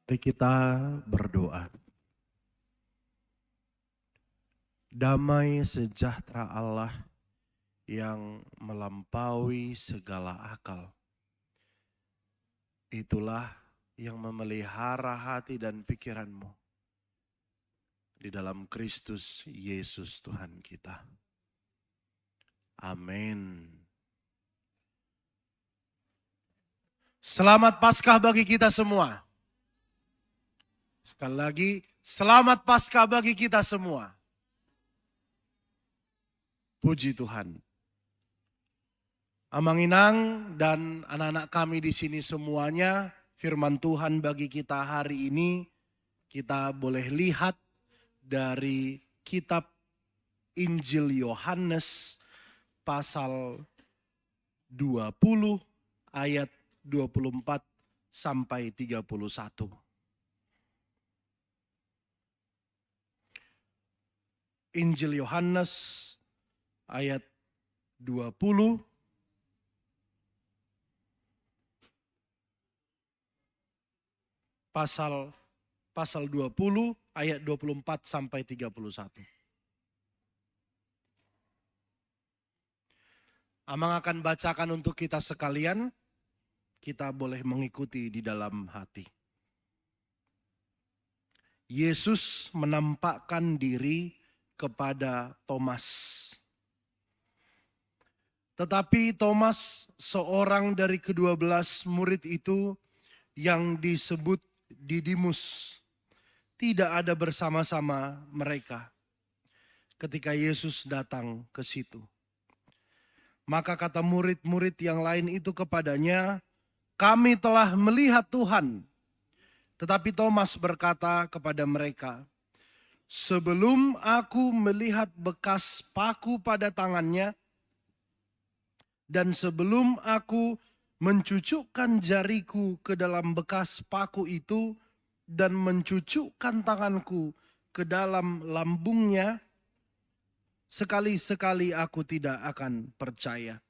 Mari kita berdoa. Damai sejahtera Allah yang melampaui segala akal. Itulah yang memelihara hati dan pikiranmu di dalam Kristus Yesus Tuhan kita. Amin. Selamat Paskah bagi kita semua. Sekali lagi, selamat Paskah bagi kita semua. Puji Tuhan. Amang Inang dan anak-anak kami di sini semuanya, firman Tuhan bagi kita hari ini kita boleh lihat dari kitab Injil Yohanes pasal 20 ayat 24 sampai 31. Injil Yohanes ayat 20 pasal 20 ayat 24 sampai 31. Amang akan bacakan untuk kita sekalian, kita boleh mengikuti di dalam hati. Yesus menampakkan diri kepada Thomas. Tetapi Thomas, seorang dari ke-12 murid itu yang disebut Didimus, tidak ada bersama-sama mereka ketika Yesus datang ke situ. Maka kata murid-murid yang lain itu kepadanya, "Kami telah melihat Tuhan." Tetapi Thomas berkata kepada mereka, "Sebelum aku melihat bekas paku pada tangannya, dan sebelum aku mencucukkan jariku ke dalam bekas paku itu, dan mencucukkan tanganku ke dalam lambungnya, sekali-sekali aku tidak akan percaya."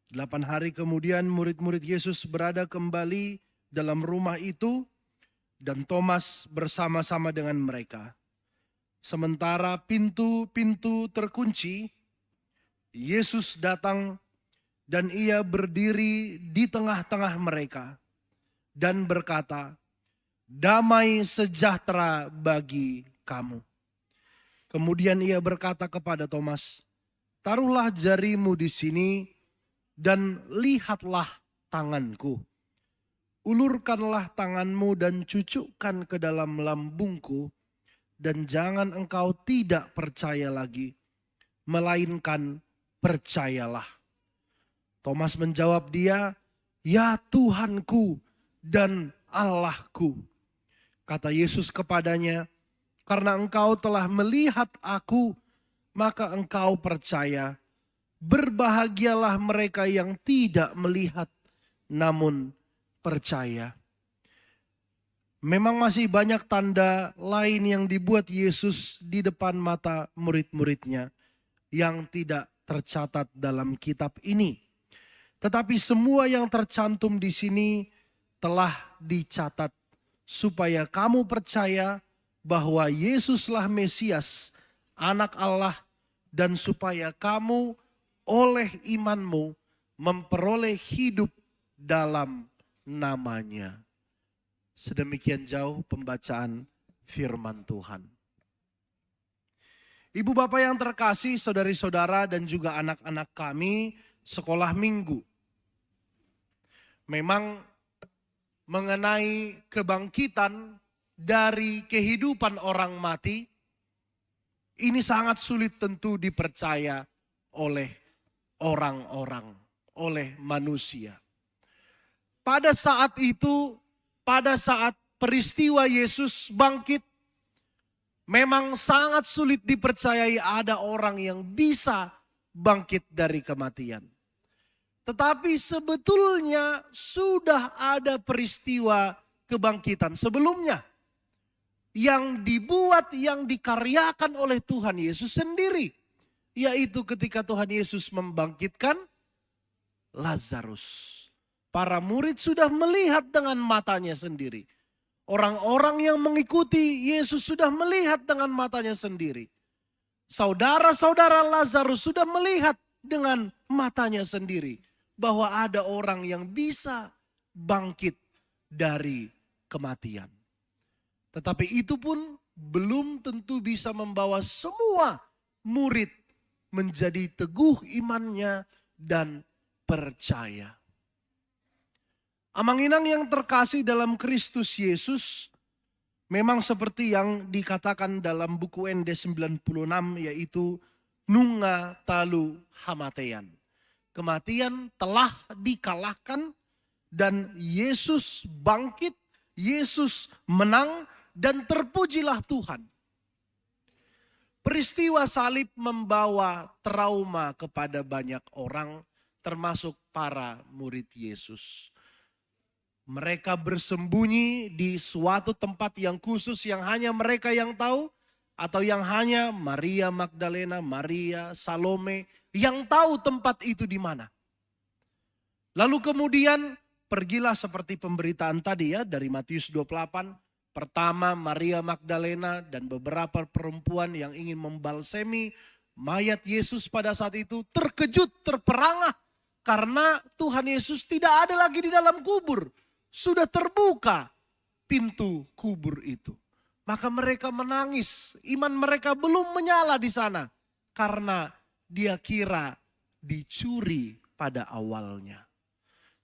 8 hari kemudian murid-murid Yesus berada kembali dalam rumah itu, dan Thomas bersama-sama dengan mereka. Sementara pintu-pintu terkunci, Yesus datang dan ia berdiri di tengah-tengah mereka dan berkata, "Damai sejahtera bagi kamu." Kemudian ia berkata kepada Thomas, "Taruhlah jarimu di sini dan lihatlah tanganku. Ulurkanlah tanganmu dan cucukkan ke dalam lambungku, dan jangan engkau tidak percaya lagi, melainkan percayalah." Thomas menjawab dia, "Ya Tuhanku dan Allahku." Kata Yesus kepadanya, "Karena engkau telah melihat aku, maka engkau percaya. Berbahagialah mereka yang tidak melihat, namun percaya." Memang masih banyak tanda lain yang dibuat Yesus di depan mata murid-muridnya yang tidak tercatat dalam kitab ini. Tetapi semua yang tercantum di sini telah dicatat supaya kamu percaya bahwa Yesuslah Mesias, Anak Allah, dan supaya kamu oleh imanmu memperoleh hidup dalam namanya. Sedemikian jauh pembacaan firman Tuhan. Ibu bapak yang terkasih, saudari-saudara dan juga anak-anak kami sekolah minggu. Memang mengenai kebangkitan dari kehidupan orang mati, ini sangat sulit tentu dipercaya oleh orang-orang, oleh manusia. Pada saat itu, pada saat peristiwa Yesus bangkit, memang sangat sulit dipercayai ada orang yang bisa bangkit dari kematian. Tetapi sebetulnya sudah ada peristiwa kebangkitan sebelumnya yang dibuat, yang dikaryakan oleh Tuhan Yesus sendiri. Yaitu ketika Tuhan Yesus membangkitkan Lazarus. Para murid sudah melihat dengan matanya sendiri. Orang-orang yang mengikuti Yesus sudah melihat dengan matanya sendiri. Saudara-saudara Lazarus sudah melihat dengan matanya sendiri bahwa ada orang yang bisa bangkit dari kematian. Tetapi itu pun belum tentu bisa membawa semua murid menjadi teguh imannya dan percaya. Amang-inang yang terkasih dalam Kristus Yesus, memang seperti yang dikatakan dalam buku ND 96, yaitu nunga talu hamatean. Kematian telah dikalahkan dan Yesus bangkit, Yesus menang dan terpujilah Tuhan. Peristiwa salib membawa trauma kepada banyak orang, termasuk para murid Yesus. Mereka bersembunyi di suatu tempat yang khusus yang hanya mereka yang tahu, atau yang hanya Maria Magdalena, Maria, Salome yang tahu tempat itu di mana. Lalu kemudian pergilah seperti pemberitaan tadi ya dari Matius 28. Pertama Maria Magdalena dan beberapa perempuan yang ingin membalsemi mayat Yesus pada saat itu terkejut, terperangah karena Tuhan Yesus tidak ada lagi di dalam kubur. Sudah terbuka pintu kubur itu. Maka mereka menangis, iman mereka belum menyala di sana. Karena dia kira dicuri pada awalnya.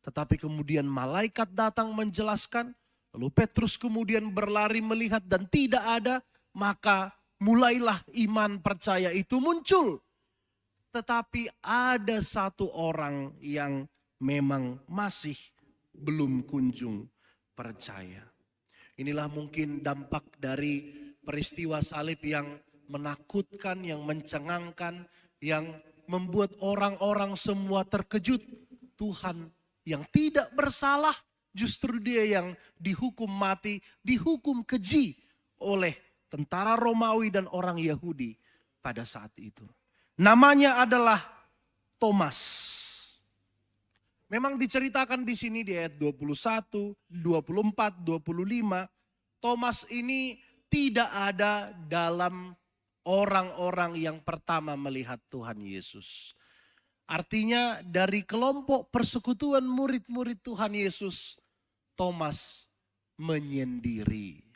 Tetapi kemudian malaikat datang menjelaskan, lalu Petrus kemudian berlari melihat dan tidak ada, maka mulailah iman percaya itu muncul. Tetapi ada satu orang yang memang masih belum kunjung percaya. Inilah mungkin dampak dari peristiwa salib yang menakutkan, yang mencengangkan, yang membuat orang-orang semua terkejut. Tuhan yang tidak bersalah, justru dia yang dihukum mati, dihukum keji oleh tentara Romawi dan orang Yahudi pada saat itu. Namanya adalah Thomas. Memang diceritakan di sini di ayat 21, 24, 25, Thomas ini tidak ada dalam orang-orang yang pertama melihat Tuhan Yesus. Artinya dari kelompok persekutuan murid-murid Tuhan Yesus, Thomas menyendiri.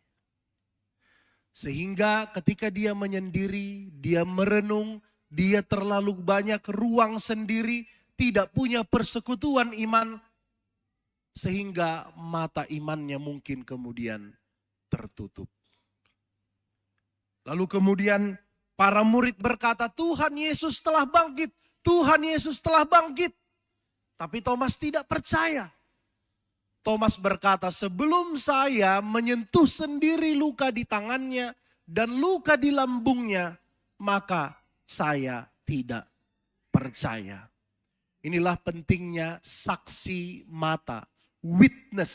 Sehingga ketika dia menyendiri, dia merenung, dia terlalu banyak ruang sendiri, tidak punya persekutuan iman, sehingga mata imannya mungkin kemudian tertutup. Lalu kemudian para murid berkata, Tuhan Yesus telah bangkit, Tuhan Yesus telah bangkit. Tapi Thomas tidak percaya. Thomas berkata, sebelum saya menyentuh sendiri luka di tangannya dan luka di lambungnya, maka saya tidak percaya. Inilah pentingnya saksi mata, witness.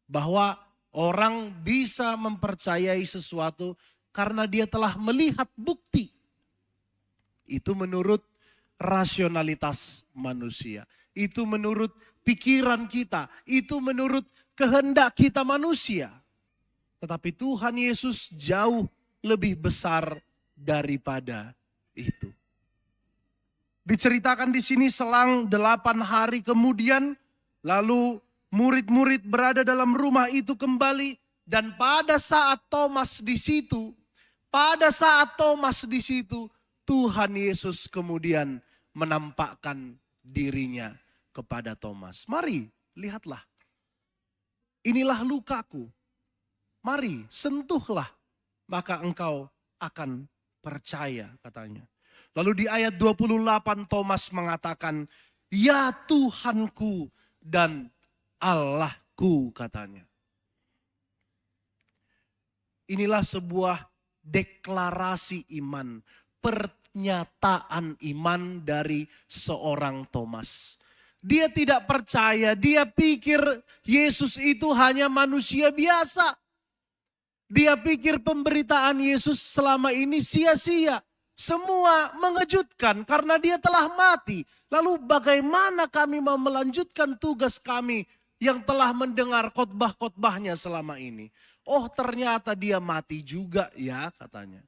Bahwa orang bisa mempercayai sesuatu karena dia telah melihat bukti. Itu menurut rasionalitas manusia. Itu menurut pikiran kita. Itu menurut kehendak kita manusia. Tetapi Tuhan Yesus jauh lebih besar daripada itu. Diceritakan di sini selang 8 hari kemudian, lalu murid-murid berada dalam rumah itu kembali, dan pada saat Thomas di situ, Tuhan Yesus kemudian menampakkan dirinya kepada Thomas. Mari, lihatlah. Inilah lukaku. Mari, sentuhlah. Maka engkau akan percaya, katanya. Lalu di ayat 28 Thomas mengatakan, ya Tuhanku dan Allahku, katanya. Inilah sebuah deklarasi iman, pernyataan iman dari seorang Thomas. Dia tidak percaya, dia pikir Yesus itu hanya manusia biasa. Dia pikir pemberitaan Yesus selama ini sia-sia. Semua mengejutkan karena dia telah mati. Lalu bagaimana kami mau melanjutkan tugas kami yang telah mendengar khotbah-khotbahnya selama ini. Oh ternyata dia mati juga ya katanya.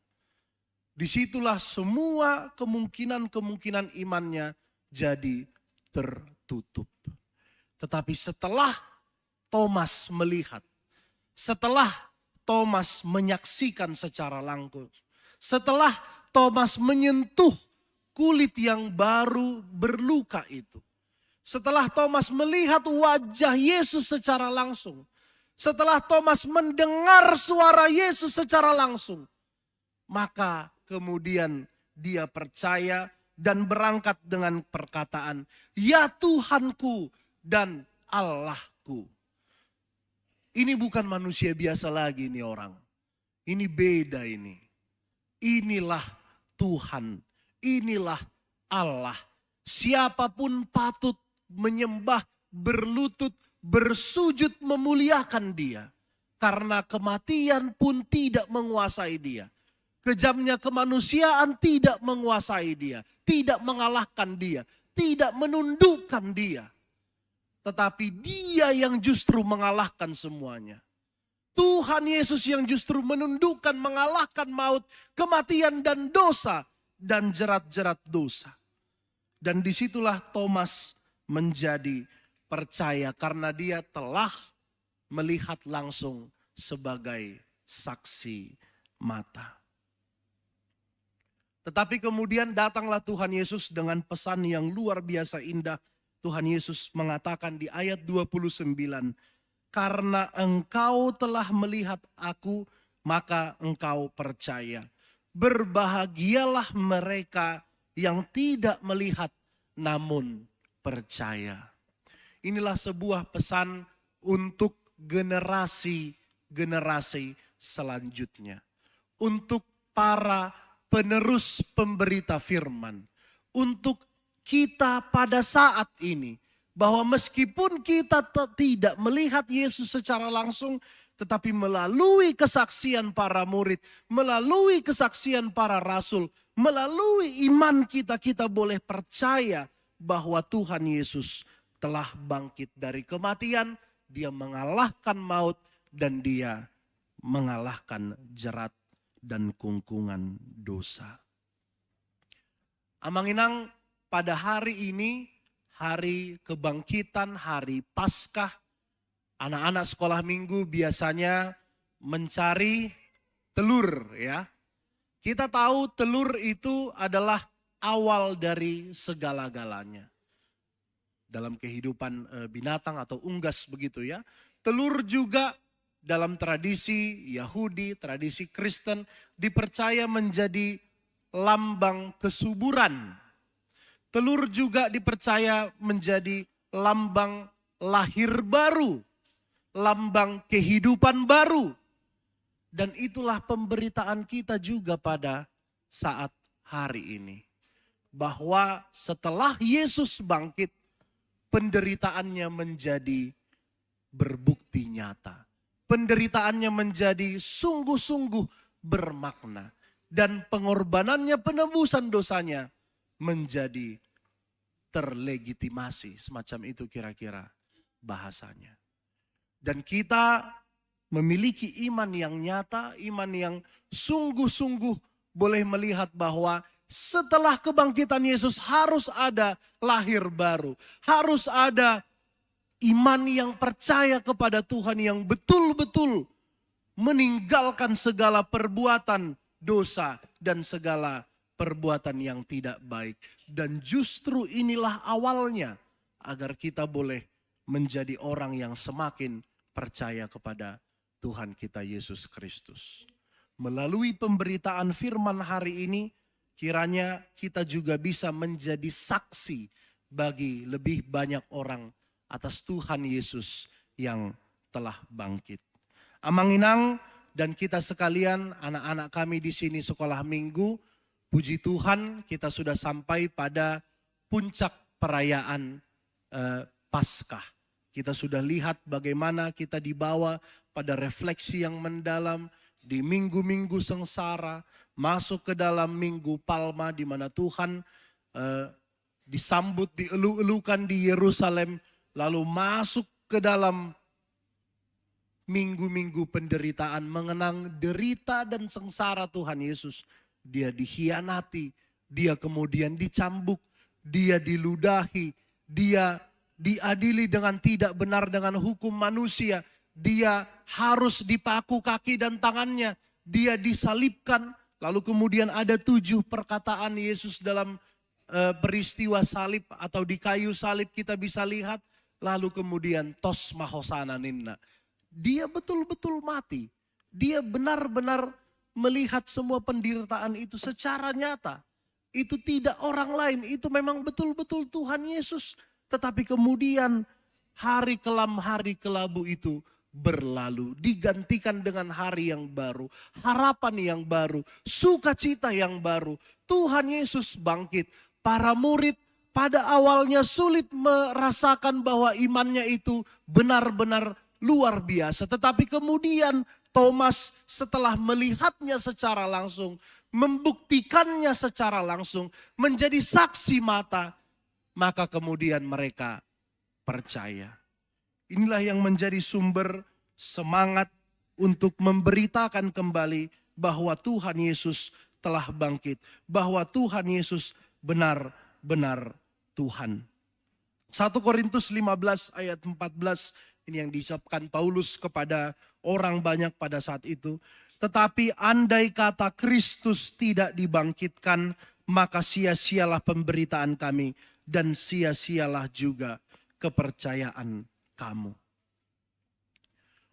Disitulah semua kemungkinan imannya jadi tertutup. Tetapi setelah Thomas melihat, setelah Thomas menyaksikan secara langsung, setelah Thomas menyentuh kulit yang baru berluka itu, setelah Thomas melihat wajah Yesus secara langsung, setelah Thomas mendengar suara Yesus secara langsung, maka kemudian dia percaya dan berangkat dengan perkataan, "Ya Tuhanku dan Allahku." Ini bukan manusia biasa lagi ini orang. Ini beda ini. Inilah Tuhan, inilah Allah. Siapapun patut menyembah, berlutut, bersujud memuliakan dia. Karena kematian pun tidak menguasai dia. Kejamnya kemanusiaan tidak menguasai dia, tidak mengalahkan dia, tidak menundukkan dia. Tetapi dia yang justru mengalahkan semuanya. Tuhan Yesus yang justru menundukkan, mengalahkan maut, kematian dan dosa, dan jerat-jerat dosa. Dan disitulah Thomas menjadi percaya karena dia telah melihat langsung sebagai saksi mata. Tetapi kemudian datanglah Tuhan Yesus dengan pesan yang luar biasa indah. Tuhan Yesus mengatakan di ayat 29, "Karena engkau telah melihat aku, maka engkau percaya. Berbahagialah mereka yang tidak melihat namun percaya." Inilah sebuah pesan untuk generasi-generasi selanjutnya. Untuk para penerus pemberita firman. Untuk kita pada saat ini. Bahwa meskipun kita tidak melihat Yesus secara langsung. Tetapi melalui kesaksian para murid. Melalui kesaksian para rasul. Melalui iman kita, kita boleh percaya bahwa Tuhan Yesus telah bangkit dari kematian. Dia mengalahkan maut dan dia mengalahkan jerat dan kungkungan dosa. Amang-inang, pada hari ini, hari kebangkitan, hari Paskah, anak-anak sekolah minggu biasanya mencari telur ya. Kita tahu telur itu adalah awal dari segala-galanya. Dalam kehidupan binatang atau unggas begitu ya. Telur juga dalam tradisi Yahudi, tradisi Kristen dipercaya menjadi lambang kesuburan. Telur juga dipercaya menjadi lambang lahir baru, lambang kehidupan baru. Dan itulah pemberitaan kita juga pada saat hari ini. Bahwa setelah Yesus bangkit, penderitaannya menjadi berbukti nyata. Penderitaannya menjadi sungguh-sungguh bermakna. Dan pengorbanannya, penebusan dosanya menjadi terlegitimasi. Semacam itu kira-kira bahasanya. Dan kita memiliki iman yang nyata, iman yang sungguh-sungguh boleh melihat bahwa setelah kebangkitan Yesus harus ada lahir baru. Harus ada iman yang percaya kepada Tuhan yang betul-betul meninggalkan segala perbuatan dosa dan segala perbuatan yang tidak baik. Dan justru inilah awalnya agar kita boleh menjadi orang yang semakin percaya kepada Tuhan kita Yesus Kristus. Melalui pemberitaan firman hari ini, kiranya kita juga bisa menjadi saksi bagi lebih banyak orang atas Tuhan Yesus yang telah bangkit. Amang-inang dan kita sekalian, anak-anak kami di sini sekolah minggu, puji Tuhan kita sudah sampai pada puncak perayaan Paskah. Kita sudah lihat bagaimana kita dibawa pada refleksi yang mendalam di minggu-minggu sengsara, masuk ke dalam minggu Palma di mana Tuhan disambut, dielu-elukan di Yerusalem, lalu masuk ke dalam minggu-minggu penderitaan, mengenang derita dan sengsara Tuhan Yesus. Dia dikhianati, dia kemudian dicambuk, dia diludahi, dia diadili dengan tidak benar dengan hukum manusia. Dia harus dipaku kaki dan tangannya, dia disalibkan. Lalu kemudian ada 7 perkataan Yesus dalam peristiwa salib atau di kayu salib kita bisa lihat. Lalu kemudian tos mahosana ninna. Dia betul-betul mati. Dia benar-benar melihat semua penderitaan itu secara nyata. Itu tidak orang lain, itu memang betul-betul Tuhan Yesus. Tetapi kemudian hari kelam hari kelabu itu berlalu. Digantikan dengan hari yang baru, harapan yang baru, sukacita yang baru. Tuhan Yesus bangkit. Para murid pada awalnya sulit merasakan bahwa imannya itu benar-benar luar biasa. Tetapi kemudian Thomas setelah melihatnya secara langsung, membuktikannya secara langsung, menjadi saksi mata, maka kemudian mereka percaya. Inilah yang menjadi sumber semangat untuk memberitakan kembali bahwa Tuhan Yesus telah bangkit. Bahwa Tuhan Yesus benar-benar Tuhan. 1 Korintus 15 ayat 14 ini yang diucapkan Paulus kepada orang banyak pada saat itu. Tetapi andai kata Kristus tidak dibangkitkan, maka sia-sialah pemberitaan kami dan sia-sialah juga kepercayaan kamu.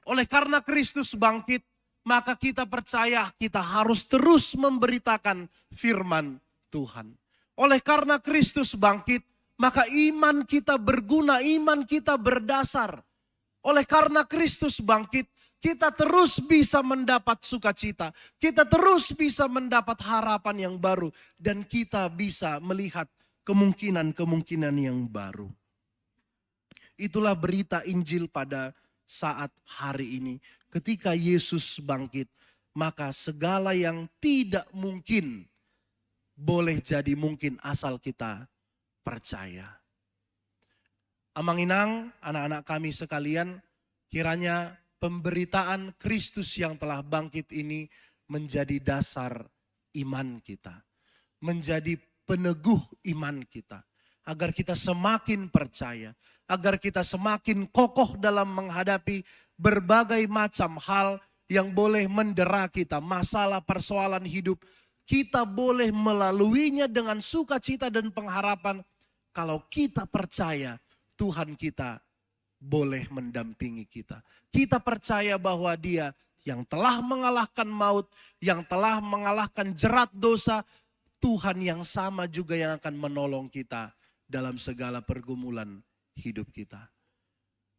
Oleh karena Kristus bangkit, maka kita percaya kita harus terus memberitakan firman Tuhan. Oleh karena Kristus bangkit, maka iman kita berguna, iman kita berdasar. Oleh karena Kristus bangkit, kita terus bisa mendapat sukacita. Kita terus bisa mendapat harapan yang baru. Dan kita bisa melihat kemungkinan-kemungkinan yang baru. Itulah berita Injil pada saat hari ini. Ketika Yesus bangkit, maka segala yang tidak mungkin boleh jadi mungkin asal kita percaya. Amang Inang, anak-anak kami sekalian, kiranya pemberitaan Kristus yang telah bangkit ini menjadi dasar iman kita. Menjadi peneguh iman kita. Agar kita semakin percaya. Agar kita semakin kokoh dalam menghadapi berbagai macam hal yang boleh mendera kita. Masalah persoalan hidup. Kita boleh melaluinya dengan sukacita dan pengharapan. Kalau kita percaya Tuhan kita boleh mendampingi kita. Kita percaya bahwa Dia yang telah mengalahkan maut, yang telah mengalahkan jerat dosa, Tuhan yang sama juga yang akan menolong kita dalam segala pergumulan hidup kita.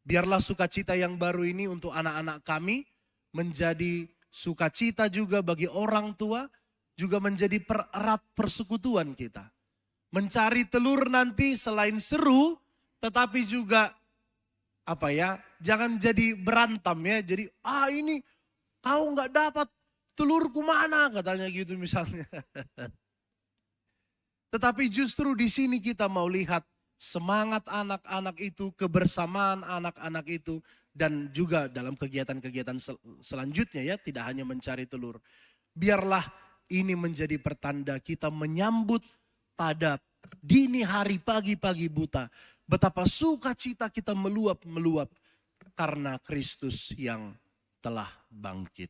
Biarlah sukacita yang baru ini untuk anak-anak kami menjadi sukacita juga bagi orang tua, juga menjadi pererat persekutuan kita. Mencari telur nanti selain seru, tetapi juga jangan jadi berantem ya. Jadi ini kau nggak dapat telurku mana katanya gitu misalnya. Tetapi justru di sini kita mau lihat semangat anak-anak itu, kebersamaan anak-anak itu, dan juga dalam kegiatan-kegiatan selanjutnya ya, tidak hanya mencari telur. Biarlah ini menjadi pertanda kita menyambut pada dini hari pagi-pagi buta. Betapa sukacita kita meluap-meluap karena Kristus yang telah bangkit.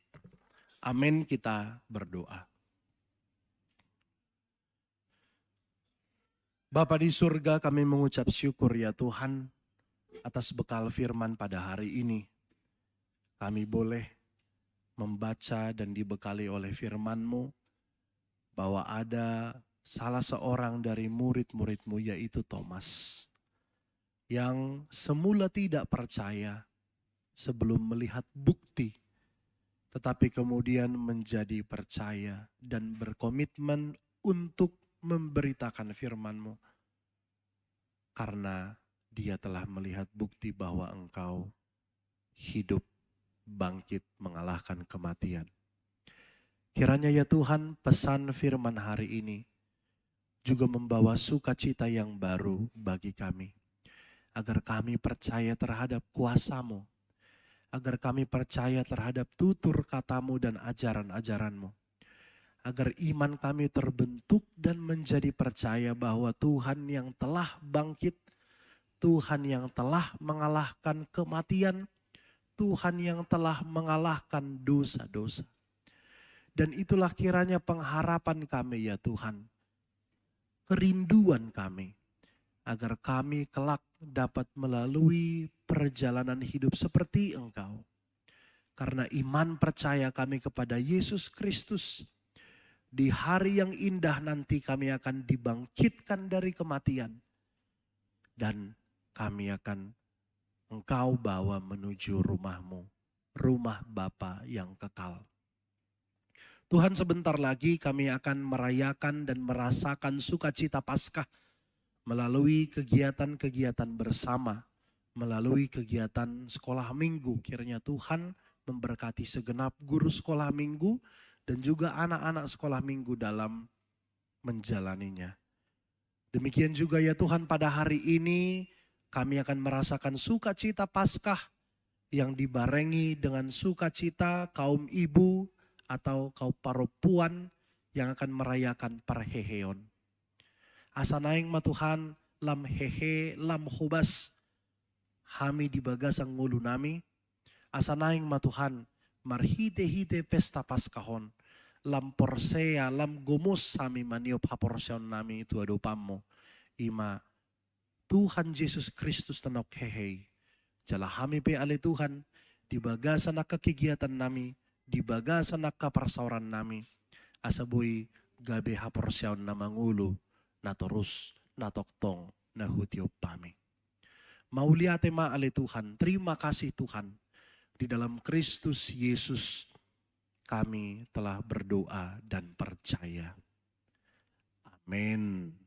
Amin, kita berdoa. Bapa di surga, kami mengucap syukur ya Tuhan atas bekal firman pada hari ini. Kami boleh membaca dan dibekali oleh firman-Mu bahwa ada salah seorang dari murid-murid-Mu yaitu Thomas. Yang semula tidak percaya sebelum melihat bukti, tetapi kemudian menjadi percaya dan berkomitmen untuk memberitakan firman-Mu. Karena dia telah melihat bukti bahwa Engkau hidup, bangkit, mengalahkan kematian. Kiranya ya Tuhan, pesan firman hari ini juga membawa sukacita yang baru bagi kami. agar kami percaya terhadap kuasa-Mu, agar kami percaya terhadap tutur kata-Mu dan ajaran-ajaran-Mu, agar iman kami terbentuk dan menjadi percaya bahwa Tuhan yang telah bangkit, Tuhan yang telah mengalahkan kematian, Tuhan yang telah mengalahkan dosa-dosa. Dan itulah kiranya pengharapan kami ya Tuhan, kerinduan kami, agar kami kelak dapat melalui perjalanan hidup seperti Engkau. Karena iman percaya kami kepada Yesus Kristus, di hari yang indah nanti kami akan dibangkitkan dari kematian. Dan kami akan Engkau bawa menuju rumah-Mu, rumah Bapa yang kekal. Tuhan, sebentar lagi kami akan merayakan dan merasakan sukacita Paskah melalui kegiatan-kegiatan bersama, melalui kegiatan sekolah minggu. Kiranya Tuhan memberkati segenap guru sekolah minggu dan juga anak-anak sekolah minggu dalam menjalaninya. Demikian juga ya Tuhan, pada hari ini kami akan merasakan sukacita Paskah yang dibarengi dengan sukacita kaum ibu atau kaum perempuan yang akan merayakan perheheon. Asa naing ma Tuhan lam hehe lam hubas hami di bagasang ngulu nami. Asa naing ma Tuhan marhite-hite pesta Paskahon. Lam porsea lam gomos sami maniop haporsion nami itu adopammo. Ima Tuhan Yesus Kristus tenok hehe. Jala hami pe ale Tuhan di bagasan nak kegiatan nami, di bagasan nak kaparsauran nami. Asaboy gabe haporsion na mangulo na torus na toktong na hutiop pami. Mauliate ma ale Tuhan, terima kasih Tuhan. Di dalam Kristus Yesus kami telah berdoa dan percaya. Amin.